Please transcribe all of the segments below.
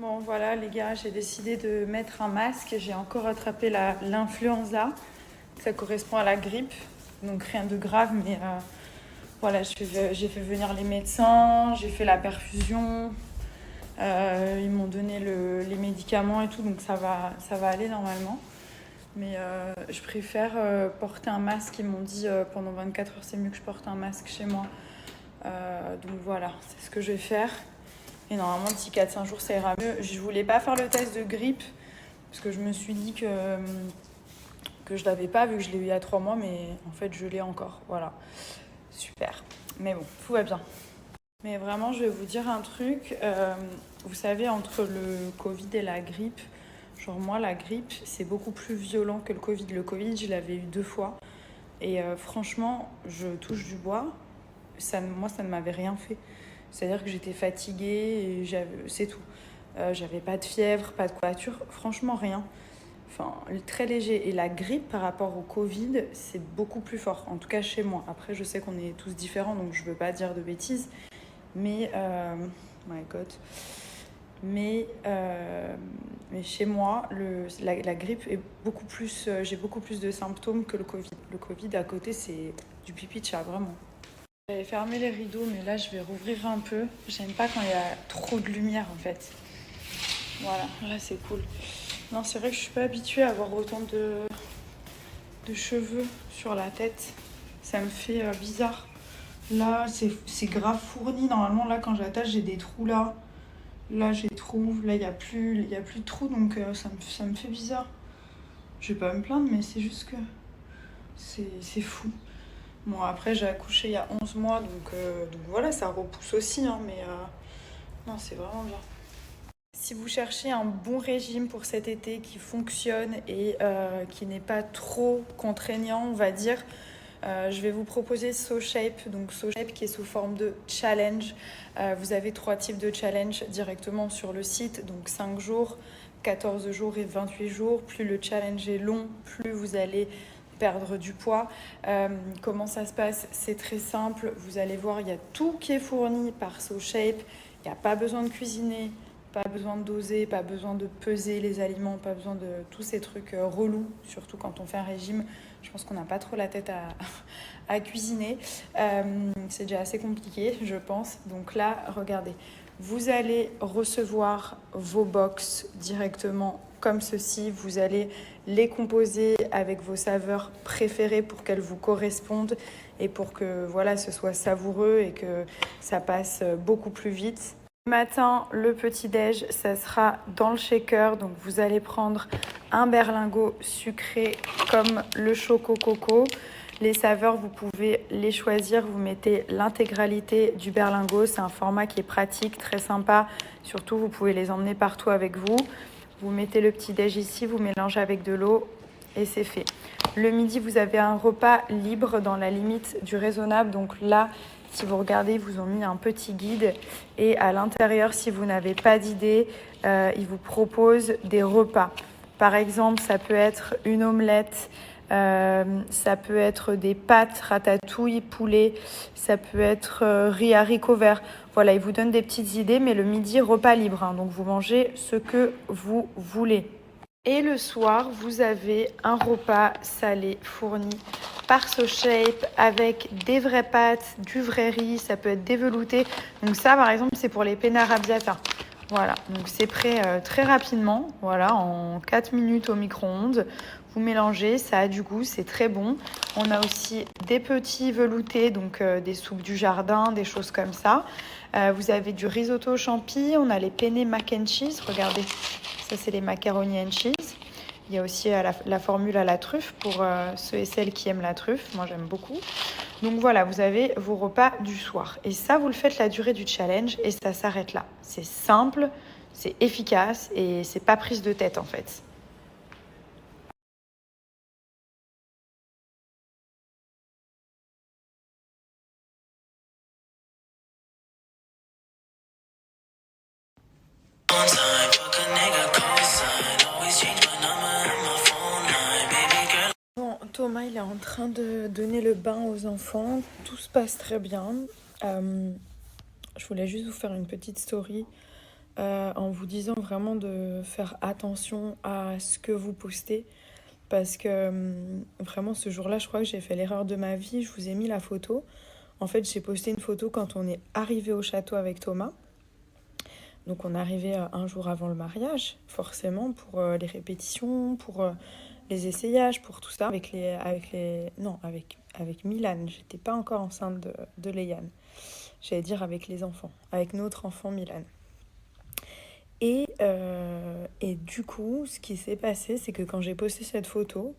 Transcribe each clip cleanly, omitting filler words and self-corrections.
Bon voilà les gars, j'ai décidé de mettre un masque. J'ai encore attrapé l'influenza. Ça correspond à la grippe, donc rien de grave, mais voilà, j'ai fait venir les médecins, j'ai fait la perfusion, ils m'ont donné les médicaments et tout, donc ça va aller normalement. Mais je préfère porter un masque. Ils m'ont dit pendant 24 heures c'est mieux que je porte un masque chez moi. Donc voilà, c'est ce que je vais faire. Et normalement, d'ici 4-5 jours, ça ira mieux. Je voulais pas faire le test de grippe parce que je me suis dit que je l'avais pas vu que je l'ai eu il y a 3 mois, mais en fait, je l'ai encore. Voilà, super. Mais bon, tout va bien. Mais vraiment, je vais vous dire un truc. Vous savez, entre le Covid et la grippe, genre moi, la grippe, c'est beaucoup plus violent que le Covid. Le Covid, je l'avais eu 2 fois. Et franchement, je touche du bois. Moi, ça ne m'avait rien fait. C'est-à-dire que j'étais fatiguée et c'est tout. J'avais pas de fièvre, pas de courbature, franchement rien. Enfin, très léger. Et la grippe par rapport au Covid, c'est beaucoup plus fort, en tout cas chez moi. Après, je sais qu'on est tous différents, donc je veux pas dire de bêtises. Mais, my God. Mais chez moi, la grippe est beaucoup plus. J'ai beaucoup plus de symptômes que le Covid. Le Covid, à côté, c'est du pipi de chat, vraiment. J'avais fermé les rideaux, mais là je vais rouvrir un peu. J'aime pas quand il y a trop de lumière en fait. Voilà, là c'est cool. Non, c'est vrai que je suis pas habituée à avoir autant de cheveux sur la tête. Ça me fait bizarre. Là, c'est grave fourni. Normalement, là, quand j'attache, j'ai des trous là. Là, j'ai des trous. Là, il y a plus de trous, donc ça me fait bizarre. Je vais pas me plaindre, mais c'est juste que c'est fou. Bon, après, j'ai accouché il y a 11 mois, donc voilà, ça repousse aussi, hein, mais non, c'est vraiment bien. Si vous cherchez un bon régime pour cet été qui fonctionne et qui n'est pas trop contraignant, on va dire, je vais vous proposer SoShape, donc SoShape qui est sous forme de challenge. Vous avez 3 types de challenge directement sur le site, donc 5 jours, 14 jours et 28 jours. Plus le challenge est long, plus vous allez perdre du poids. Comment ça se passe? C'est très simple. Vous allez voir, il y a tout qui est fourni par SoShape. Il n'y a pas besoin de cuisiner, pas besoin de doser, pas besoin de peser les aliments, pas besoin de tous ces trucs relous, surtout quand on fait un régime. Je pense qu'on n'a pas trop la tête à cuisiner. C'est déjà assez compliqué, je pense. Donc là, regardez, vous allez recevoir vos box directement comme ceci. Vous allez les composer avec vos saveurs préférées pour qu'elles vous correspondent et pour que voilà, ce soit savoureux et que ça passe beaucoup plus vite. Le matin, le petit-déj, ça sera dans le shaker. Donc, vous allez prendre un berlingot sucré comme le Choco Coco. Les saveurs, vous pouvez les choisir. Vous mettez l'intégralité du berlingot. C'est un format qui est pratique, très sympa. Surtout, vous pouvez les emmener partout avec vous. Vous mettez le petit-déj ici, vous mélangez avec de l'eau et c'est fait. Le midi, vous avez un repas libre dans la limite du raisonnable. Donc là, si vous regardez, ils vous ont mis un petit guide et à l'intérieur, si vous n'avez pas d'idée, ils vous proposent des repas. Par exemple, ça peut être une omelette, ça peut être des pâtes, ratatouille, poulet, ça peut être riz haricots verts. Voilà, ils vous donnent des petites idées, mais le midi, repas libre. Hein, donc vous mangez ce que vous voulez. Et le soir, vous avez un repas salé fourni par SoShape avec des vraies pâtes, du vrai riz, ça peut être dévelouté. Donc ça, par exemple, c'est pour les penne arrabbiata. Voilà, donc c'est prêt très rapidement, voilà, en 4 minutes au micro-ondes. Vous mélangez, ça a du goût, c'est très bon. On a aussi des petits veloutés, donc des soupes du jardin, des choses comme ça. Vous avez du risotto champi, on a les penne mac and cheese, regardez, ça c'est les macaroni and cheese. Il y a aussi la formule à la truffe pour ceux et celles qui aiment la truffe, moi j'aime beaucoup. Donc voilà, vous avez vos repas du soir. Et ça, vous le faites la durée du challenge et ça s'arrête là. C'est simple, c'est efficace et c'est pas prise de tête en fait. Bon, Thomas, il est en train de donner le bain aux enfants. Tout se passe très bien. Je voulais juste vous faire une petite story en vous disant vraiment de faire attention à ce que vous postez. Parce que vraiment, ce jour-là, je crois que j'ai fait l'erreur de ma vie. Je vous ai mis la photo. En fait, j'ai posté une photo quand on est arrivé au château avec Thomas. Donc, on est arrivé un jour avant le mariage, forcément, pour les répétitions, pour les essayages, pour tout ça. Non, avec Milan. J'étais pas encore enceinte de Léane. J'allais dire avec les enfants, avec notre enfant Milan. Et du coup, ce qui s'est passé, c'est que quand j'ai posté cette photo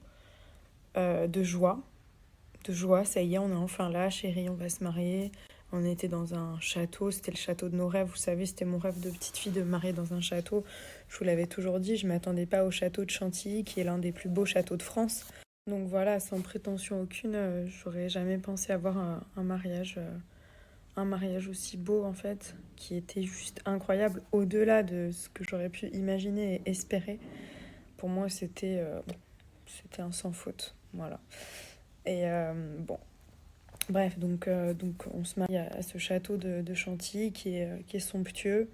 de joie, ça y est, on est enfin là, chérie, on va se marier. On était dans un château, c'était le château de nos rêves, vous savez, c'était mon rêve de petite fille de me marier dans un château. Je vous l'avais toujours dit, je ne m'attendais pas au château de Chantilly, qui est l'un des plus beaux châteaux de France. Donc voilà, sans prétention aucune, j'aurais jamais pensé avoir un mariage aussi beau en fait, qui était juste incroyable, au-delà de ce que j'aurais pu imaginer et espérer. Pour moi, c'était un sans faute, voilà. Et bon, bref, donc on se marie à ce château de Chantilly qui est somptueux.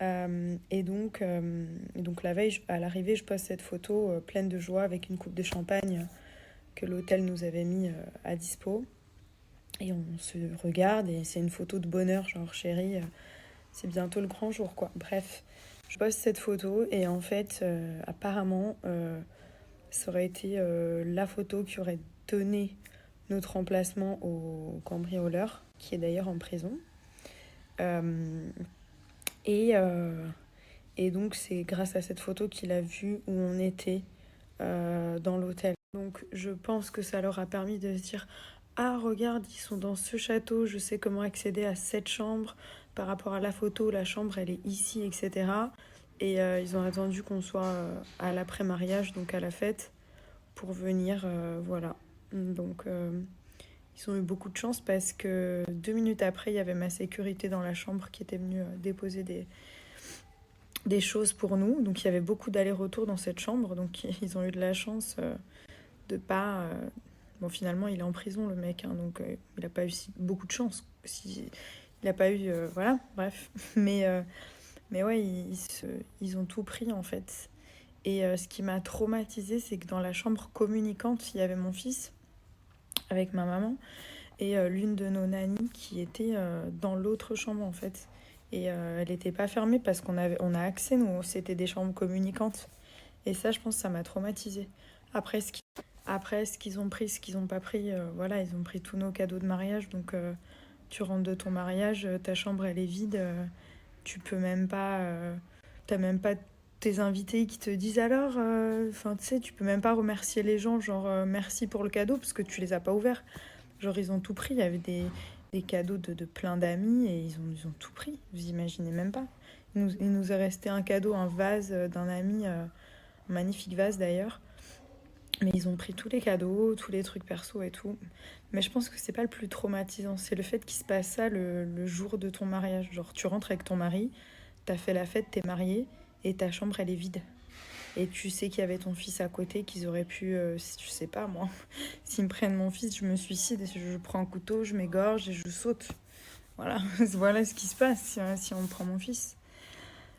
Et donc la veille, à l'arrivée, je poste cette photo pleine de joie avec une coupe de champagne que l'hôtel nous avait mis à dispo. Et on se regarde et c'est une photo de bonheur, genre chérie, c'est bientôt le grand jour, quoi. Bref, je poste cette photo et en fait, apparemment, ça aurait été la photo qui aurait donné notre emplacement au cambrioleur, qui est d'ailleurs en prison. Euh, et, euh, et donc, c'est grâce à cette photo qu'il a vu où on était dans l'hôtel. Donc, je pense que ça leur a permis de se dire: ah, regarde, ils sont dans ce château, je sais comment accéder à cette chambre. Par rapport à la photo, la chambre, elle est ici, etc. Et ils ont attendu qu'on soit à l'après-mariage, donc à la fête, pour venir, voilà. Donc, ils ont eu beaucoup de chance parce que 2 minutes après, il y avait ma sécurité dans la chambre qui était venue déposer des choses pour nous. Donc, il y avait beaucoup d'allers-retours dans cette chambre. Donc, ils ont eu de la chance de pas... Bon, finalement, il est en prison, le mec. Hein, donc, il n'a pas eu beaucoup de chance. Il n'a pas eu... voilà, bref. Mais ouais, ils ont tout pris, en fait. Et ce qui m'a traumatisée, c'est que dans la chambre communicante, il y avait mon fils avec ma maman et l'une de nos nannies qui était dans l'autre chambre en fait. Et elle n'était pas fermée parce on a accès, nous, c'était des chambres communicantes. Et ça, je pense que ça m'a traumatisée. Après, ce qu'ils ont pris, ce qu'ils n'ont pas pris, voilà, ils ont pris tous nos cadeaux de mariage. Donc, tu rentres de ton mariage, ta chambre, elle est vide. Tu peux même pas... t'as même pas tes invités qui te disent alors... Enfin, tu sais, tu peux même pas remercier les gens, genre merci pour le cadeau, parce que tu les as pas ouverts. Genre, ils ont tout pris. Il y avait des cadeaux de plein d'amis et ils ont tout pris. Vous imaginez même pas. Il nous est resté un cadeau, un vase d'un ami, un magnifique vase d'ailleurs. Mais ils ont pris tous les cadeaux, tous les trucs perso et tout. Mais je pense que c'est pas le plus traumatisant. C'est le fait qu'il se passe ça le jour de ton mariage. Genre, tu rentres avec ton mari, t'as fait la fête, t'es marié et ta chambre, elle est vide. Et tu sais qu'il y avait ton fils à côté, qu'ils auraient pu, je sais pas moi, s'ils me prennent mon fils, je me suicide, je prends un couteau, je m'égorge et je saute. Voilà, voilà ce qui se passe si on me prend mon fils.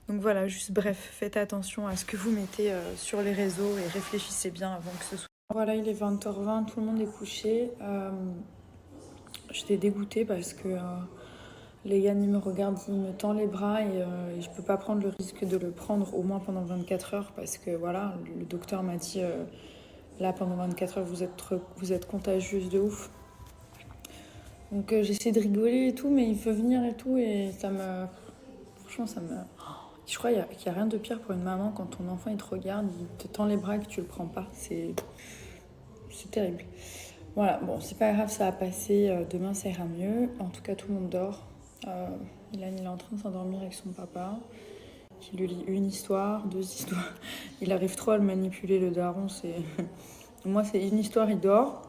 Donc voilà, juste bref, faites attention à ce que vous mettez sur les réseaux et réfléchissez bien avant que ce soit. Voilà, il est 20h20, tout le monde est couché. J'étais dégoûtée parce que Léane, il me regarde, il me tend les bras et je peux pas prendre le risque de le prendre au moins pendant 24 heures parce que voilà, le docteur m'a dit là pendant 24 heures vous êtes contagieuse de ouf. Donc j'essaie de rigoler et tout, mais il veut venir et tout et ça me... Franchement, ça me... Je crois qu'il y a rien de pire pour une maman quand ton enfant il te regarde, il te tend les bras et que tu le prends pas. C'est terrible. Voilà, bon, c'est pas grave, ça va passer. Demain, ça ira mieux. En tout cas, tout le monde dort. Ilan, il est en train de s'endormir avec son papa, qui lui lit une histoire, deux histoires. Il arrive trop à le manipuler, le daron. Moi, c'est une histoire, il dort.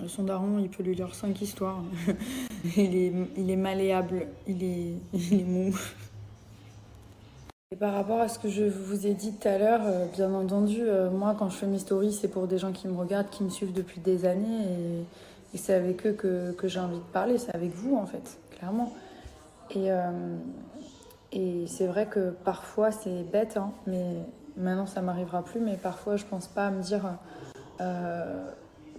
Son daron, il peut lui lire 5 histoires. il est malléable, il est mou. Et par rapport à ce que je vous ai dit tout à l'heure, bien entendu, moi quand je fais mes stories, c'est pour des gens qui me regardent, qui me suivent depuis des années et c'est avec eux que j'ai envie de parler, c'est avec vous en fait, clairement. Et, Et c'est vrai que parfois c'est bête, hein, mais maintenant ça m'arrivera plus, mais parfois je pense pas à me dire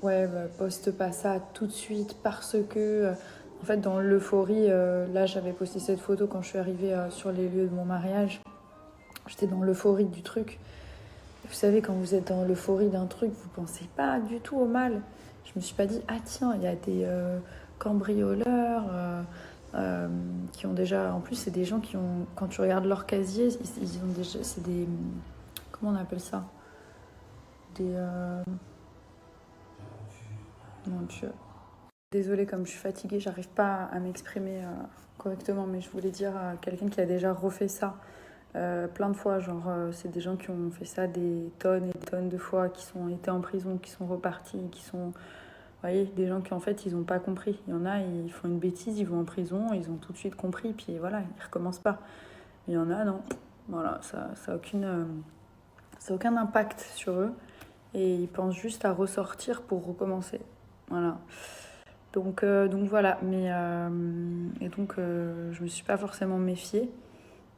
ouais, bah, poste pas ça tout de suite parce que en fait dans l'euphorie, là j'avais posté cette photo quand je suis arrivée sur les lieux de mon mariage. J'étais dans l'euphorie du truc. Vous savez, quand vous êtes dans l'euphorie d'un truc, vous pensez pas du tout au mal. Je me suis pas dit, ah tiens, il y a des cambrioleurs qui ont déjà. En plus, c'est des gens qui ont. Quand tu regardes leur casier, ils ont déjà. C'est des. Comment on appelle ça? Des. Mon Dieu. Désolée, comme je suis fatiguée, j'arrive pas à m'exprimer correctement, mais je voulais dire à quelqu'un qui a déjà refait ça plein de fois. Genre, c'est des gens qui ont fait ça des tonnes et des tonnes de fois, qui sont été en prison, qui sont repartis, qui sont. Vous voyez, des gens qui en fait, ils n'ont pas compris. Il y en a, ils font une bêtise, ils vont en prison, ils ont tout de suite compris, puis voilà, ils recommencent pas. Il y en a, non. Voilà, ça a aucun impact sur eux. Et ils pensent juste à ressortir pour recommencer. Voilà. Donc voilà, et donc je me suis pas forcément méfiée.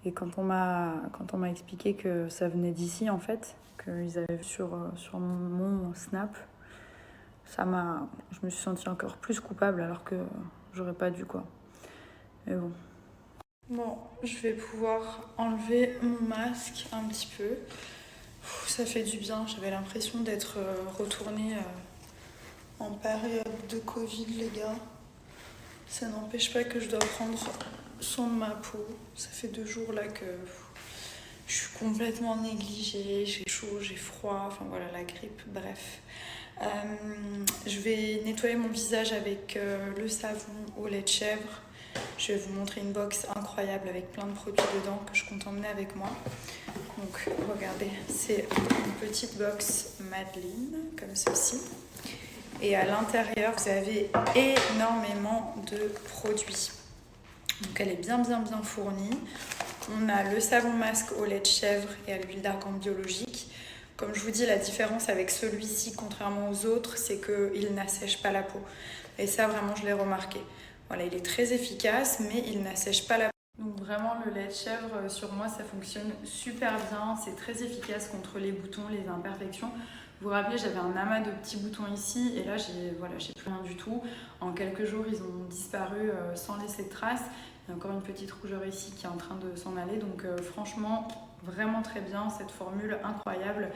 Et quand on m'a expliqué que ça venait d'ici en fait, qu'ils avaient vu sur mon Snap, je me suis sentie encore plus coupable alors que j'aurais pas dû quoi. Mais bon. Bon, je vais pouvoir enlever mon masque un petit peu. Ça fait du bien, j'avais l'impression d'être retournée en période de Covid, les gars. Ça n'empêche pas que je dois prendre soin de ma peau. Ça fait 2 jours là que je suis complètement négligée. J'ai chaud, j'ai froid, enfin voilà, la grippe, bref. Je vais nettoyer mon visage avec le savon au lait de chèvre. Je vais vous montrer une box incroyable avec plein de produits dedans que je compte emmener avec moi. Donc regardez, c'est une petite box Madeline comme ceci. Et à l'intérieur, vous avez énormément de produits. Donc elle est bien fournie. On a le savon masque au lait de chèvre et à l'huile d'argan biologique. Comme je vous dis, la différence avec celui-ci, contrairement aux autres, c'est qu'il n'assèche pas la peau. Et ça, vraiment, je l'ai remarqué. Voilà, il est très efficace, mais il n'assèche pas la peau. Donc vraiment, le lait de chèvre, sur moi, ça fonctionne super bien. C'est très efficace contre les boutons, les imperfections. Vous vous rappelez, j'avais un amas de petits boutons ici et là, j'ai plus rien du tout. En quelques jours, ils ont disparu sans laisser de traces. Il y a encore une petite rougeur ici qui est en train de s'en aller. Donc franchement, vraiment très bien, cette formule incroyable.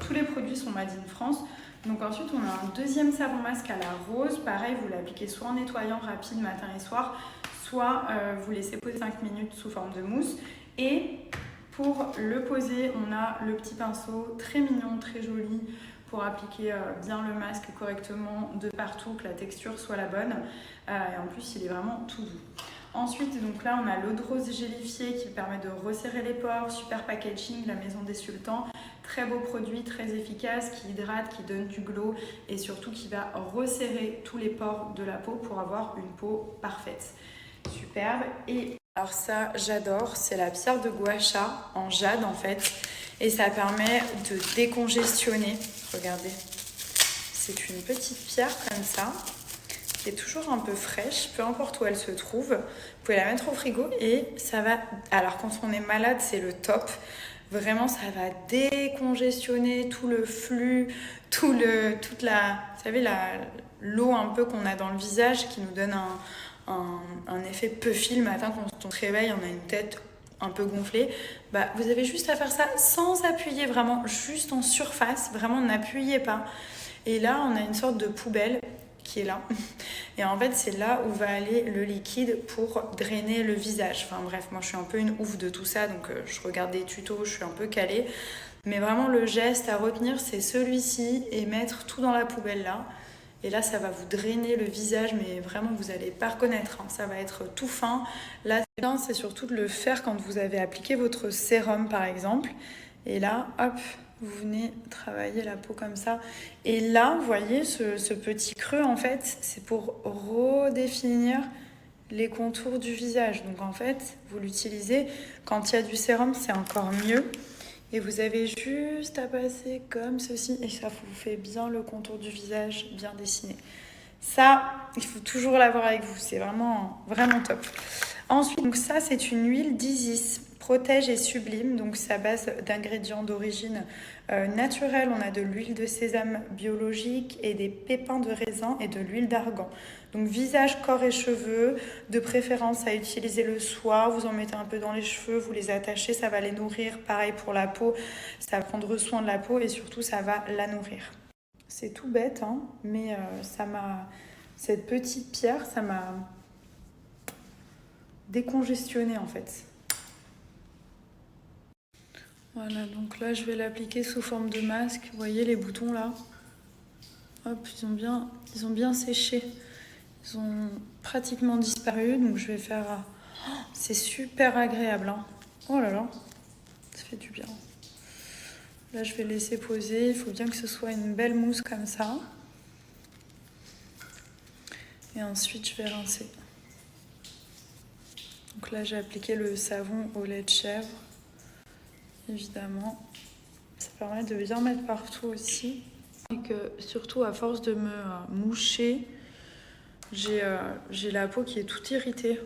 Tous les produits sont made in France. Donc ensuite, on a un deuxième savon masque à la rose. Pareil, vous l'appliquez soit en nettoyant rapide matin et soir, soit vous laissez poser 5 minutes sous forme de mousse. Et pour le poser, on a le petit pinceau très mignon, très joli pour appliquer bien le masque correctement de partout, que la texture soit la bonne. Et en plus, il est vraiment tout doux. Ensuite, donc là, on a l'eau de rose gélifiée qui permet de resserrer les pores, super packaging, la maison des sultans. Très beau produit, très efficace, qui hydrate, qui donne du glow et surtout qui va resserrer tous les pores de la peau pour avoir une peau parfaite. Superbe. Et alors ça, j'adore, c'est la pierre de gua sha en jade en fait. Et ça permet de décongestionner. Regardez, c'est une petite pierre comme ça, qui est toujours un peu fraîche, peu importe où elle se trouve. Vous pouvez la mettre au frigo et ça va... Alors quand on est malade, c'est le top. Vraiment, ça va décongestionner tout le flux, toute la... Vous savez, l'eau un peu qu'on a dans le visage qui nous donne un effet puffy le matin quand on se réveille, on a une tête un peu gonflée. Bah, vous avez juste à faire ça sans appuyer, vraiment, juste en surface. Vraiment, n'appuyez pas. Et là, on a une sorte de poubelle qui est là. Et en fait, c'est là où va aller le liquide pour drainer le visage. Enfin bref, moi je suis un peu une ouf de tout ça, donc je regarde des tutos, je suis un peu calée. Mais vraiment, le geste à retenir, c'est celui-ci et mettre tout dans la poubelle là. Et là, ça va vous drainer le visage, mais vraiment, vous n'allez pas reconnaître. Hein. Ça va être tout fin. Là, c'est surtout de le faire quand vous avez appliqué votre sérum, par exemple. Et là, hop, vous venez travailler la peau comme ça. Et là, vous voyez, ce petit creux, en fait, c'est pour redéfinir les contours du visage. Donc, en fait, vous l'utilisez. Quand il y a du sérum, c'est encore mieux. Et vous avez juste à passer comme ceci. Et ça vous fait bien le contour du visage, bien dessiné. Ça, il faut toujours l'avoir avec vous. C'est vraiment, vraiment top. Ensuite, donc ça c'est une huile d'Isis, protège et sublime, donc c'est à base d'ingrédients d'origine naturelle. On a de l'huile de sésame biologique et des pépins de raisin et de l'huile d'argan. Donc visage, corps et cheveux, de préférence à utiliser le soir, vous en mettez un peu dans les cheveux, vous les attachez, ça va les nourrir. Pareil pour la peau, ça va prendre soin de la peau et surtout ça va la nourrir. C'est tout bête, hein, mais cette petite pierre, ça m'a décongestionné en fait. Voilà, donc là je vais l'appliquer sous forme de masque. Vous voyez les boutons là? Hop, ils ont bien séché. Ils ont pratiquement disparu, donc je vais faire... Oh, c'est super agréable, hein. Oh là là, ça fait du bien. Là je vais laisser poser, il faut bien que ce soit une belle mousse comme ça. Et ensuite je vais rincer. Donc là j'ai appliqué le savon au lait de chèvre, évidemment. Ça permet de bien mettre partout aussi. Et que surtout à force de me moucher, j'ai la peau qui est toute irritée.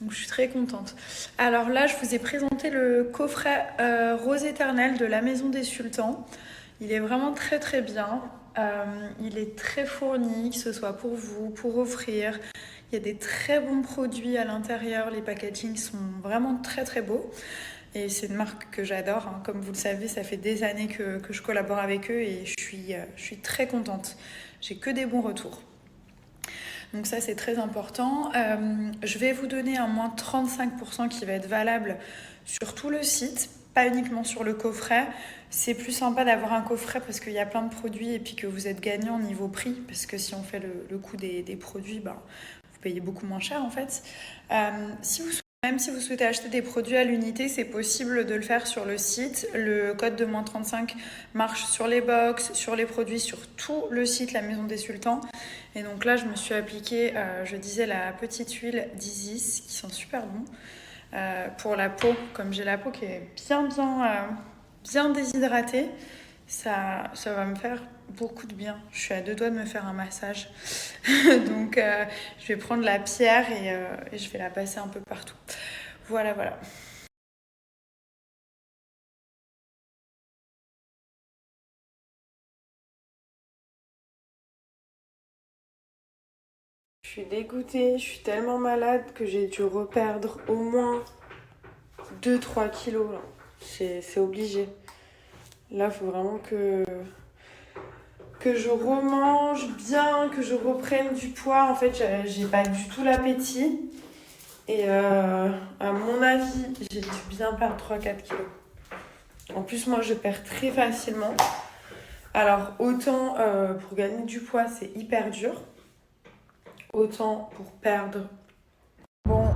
Donc je suis très contente. Alors là je vous ai présenté le coffret Rose éternelle de la Maison des Sultans. Il est vraiment très très bien. Il est très fourni, que ce soit pour vous, pour offrir. Il y a des très bons produits à l'intérieur. Les packagings sont vraiment très très beaux. Et c'est une marque que j'adore, hein. Comme vous le savez, ça fait des années que je collabore avec eux et je suis très contente. J'ai que des bons retours. Donc ça, c'est très important. Je vais vous donner un moins 35% qui va être valable sur tout le site, pas uniquement sur le coffret. C'est plus sympa d'avoir un coffret parce qu'il y a plein de produits et puis que vous êtes gagnant niveau prix. Parce que si on fait le coût des produits, ben, vous payez beaucoup moins cher en fait. Même si vous souhaitez acheter des produits à l'unité, c'est possible de le faire sur le site. Le code de moins 35 marche sur les box, sur les produits, sur tout le site La Maison des Sultans. Et donc là, je me suis appliqué, je disais, la petite huile d'Isis, qui sent super bon. Pour la peau, comme j'ai la peau qui est bien déshydratée, ça va me faire beaucoup de bien. Je suis à 2 doigts de me faire un massage. Donc je vais prendre la pierre et je vais la passer un peu partout. Voilà. Je suis dégoûtée, je suis tellement malade que j'ai dû reperdre au moins 2-3 kilos. Là. C'est obligé. Là, il faut vraiment que je remange bien, que je reprenne du poids. En fait, j'ai pas du tout l'appétit. Et à mon avis, j'ai dû bien perdre 3-4 kilos. En plus, moi, je perds très facilement. Alors, autant pour gagner du poids, c'est hyper dur. Autant pour perdre. Bon,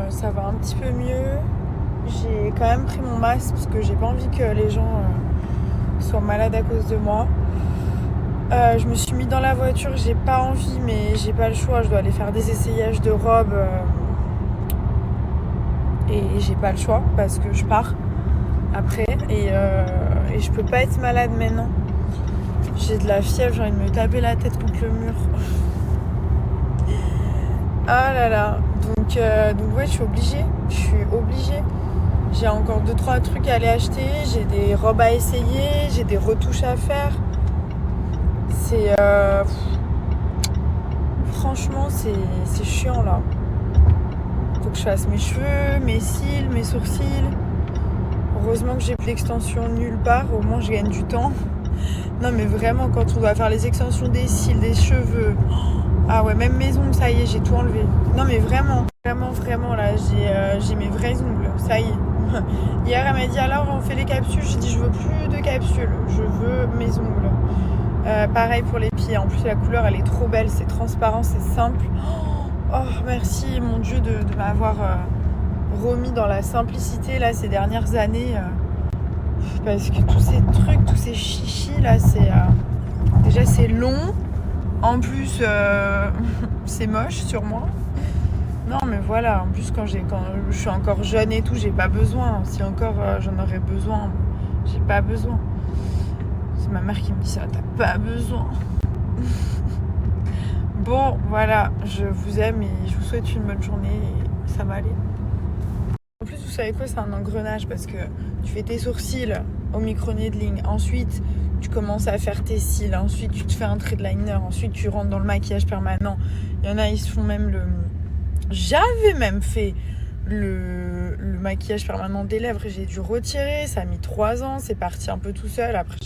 ça va un petit peu mieux. J'ai quand même pris mon masque parce que j'ai pas envie que les gens soient malades à cause de moi. Je me suis mis dans la voiture, j'ai pas envie, mais j'ai pas le choix. Je dois aller faire des essayages de robes. Et j'ai pas le choix parce que je pars après. Et je peux pas être malade maintenant. J'ai de la fièvre, j'ai envie de me taper la tête contre le mur. Ah là là. Donc ouais, je suis obligée. J'ai encore 2-3 trucs à aller acheter. J'ai des robes à essayer. J'ai des retouches à faire. Franchement, c'est chiant là. Faut que je fasse mes cheveux, mes cils, mes sourcils. Heureusement que j'ai plus d'extension nulle part. Au moins, je gagne du temps. Non, mais vraiment, quand on doit faire les extensions des cils, des cheveux... Ah ouais, même mes ongles, ça y est, j'ai tout enlevé. Non, mais vraiment, là, j'ai mes vrais ongles. Ça y est. Hier, elle m'a dit, alors, on fait les capsules. J'ai dit, je veux plus de capsules. Je veux mes ongles. Pareil pour les pieds. En plus, la couleur, elle est trop belle. C'est transparent, c'est simple. Oh, merci, mon Dieu, de m'avoir remis dans la simplicité, là, ces dernières années. Parce que tous ces trucs, tous ces chichis, là, déjà, c'est long. En plus, c'est moche sur moi. Non, mais voilà. En plus, quand je suis encore jeune et tout, j'ai pas besoin. Si encore j'en aurais besoin, j'ai pas besoin. C'est ma mère qui me dit ça. T'as pas besoin. Bon, voilà. Je vous aime et je vous souhaite une bonne journée. ça va aller. En plus, vous savez quoi, c'est un engrenage parce que tu fais tes sourcils au micro-needling, ensuite tu commences à faire tes cils, ensuite tu te fais un trait de liner, ensuite tu rentres dans le maquillage permanent. Il y en a, ils se font même le... J'avais même fait le maquillage permanent des lèvres et j'ai dû retirer, ça a mis 3 ans, c'est parti un peu tout seul, après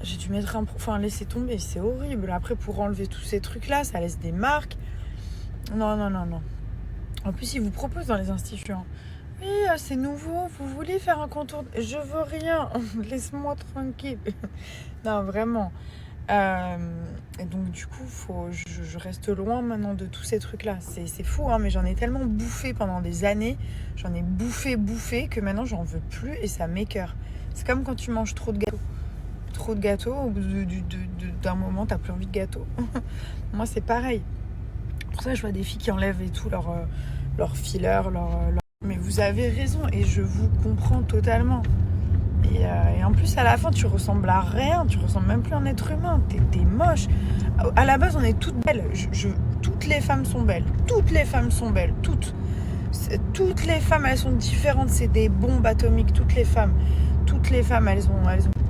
j'ai dû mettre laisser tomber, c'est horrible. Après, pour enlever tous ces trucs-là, ça laisse des marques. Non. En plus, ils vous proposent dans les instituts. Oui, c'est nouveau, vous voulez faire un contour. Je veux rien, laisse-moi tranquille. Non, vraiment. Et donc, du coup, je reste loin maintenant de tous ces trucs-là. C'est fou, mais j'en ai tellement bouffé pendant des années. J'en ai bouffé que maintenant, j'en veux plus et ça m'écœure. C'est comme quand tu manges trop de gâteaux. Trop de gâteaux, au bout d'un moment, t'as plus envie de gâteau. Moi, c'est pareil. Pour ça, je vois des filles qui enlèvent et tout leur filler, Mais vous avez raison et je vous comprends totalement. Et en plus, à la fin, tu ressembles à rien. Tu ressembles même plus à un être humain. T'es moche. À la base, on est toutes belles. Toutes les femmes sont belles. Toutes les femmes sont belles. Toutes les femmes, elles sont différentes. C'est des bombes atomiques. Toutes les femmes, elles ont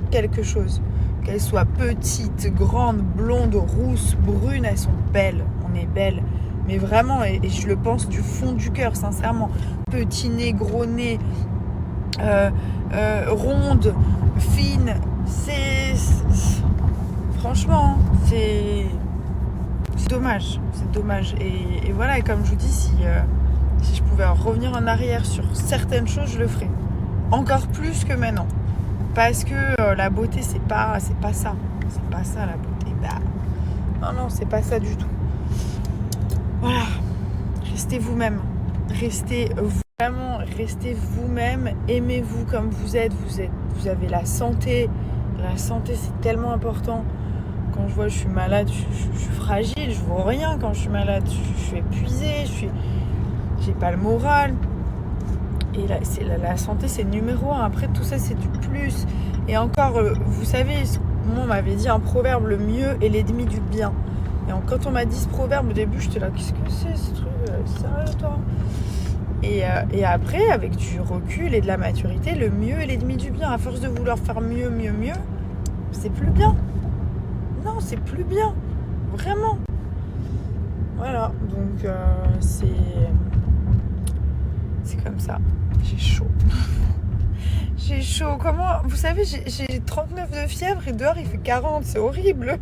quelque chose. Qu'elles soient petites, grandes, blondes, rousses, brunes, elles sont belles. On est belles. Mais vraiment, et je le pense du fond du cœur, sincèrement. Petit nez, gros nez, ronde, fine. Franchement, c'est dommage. C'est dommage. Et voilà, et comme je vous dis, si je pouvais revenir en arrière sur certaines choses, je le ferais. Encore plus que maintenant. Parce que la beauté, c'est pas ça. C'est pas ça, la beauté. Non, c'est pas ça du tout. Voilà. Restez vous-même. Restez vous-même. Aimez-vous comme vous êtes. Vous avez la santé. La santé, c'est tellement important. Quand je suis malade, je suis fragile. Je vaux rien quand je suis malade. Je suis épuisée. J'ai pas le moral. Et la santé, c'est numéro 1. Après, tout ça, c'est du plus. Et encore, vous savez, moi, on m'avait dit un proverbe, le mieux est l'ennemi du bien. Et quand on m'a dit ce proverbe, au début, j'étais là, qu'est-ce que c'est ce truc? Sérieux, toi? Et après, avec du recul et de la maturité, le mieux est l'ennemi du bien. À force de vouloir faire mieux, c'est plus bien. Non, c'est plus bien. Vraiment. Voilà. Donc, c'est comme ça. J'ai chaud. J'ai chaud. Comment? Vous savez, j'ai 39 de fièvre et dehors il fait 40. C'est horrible.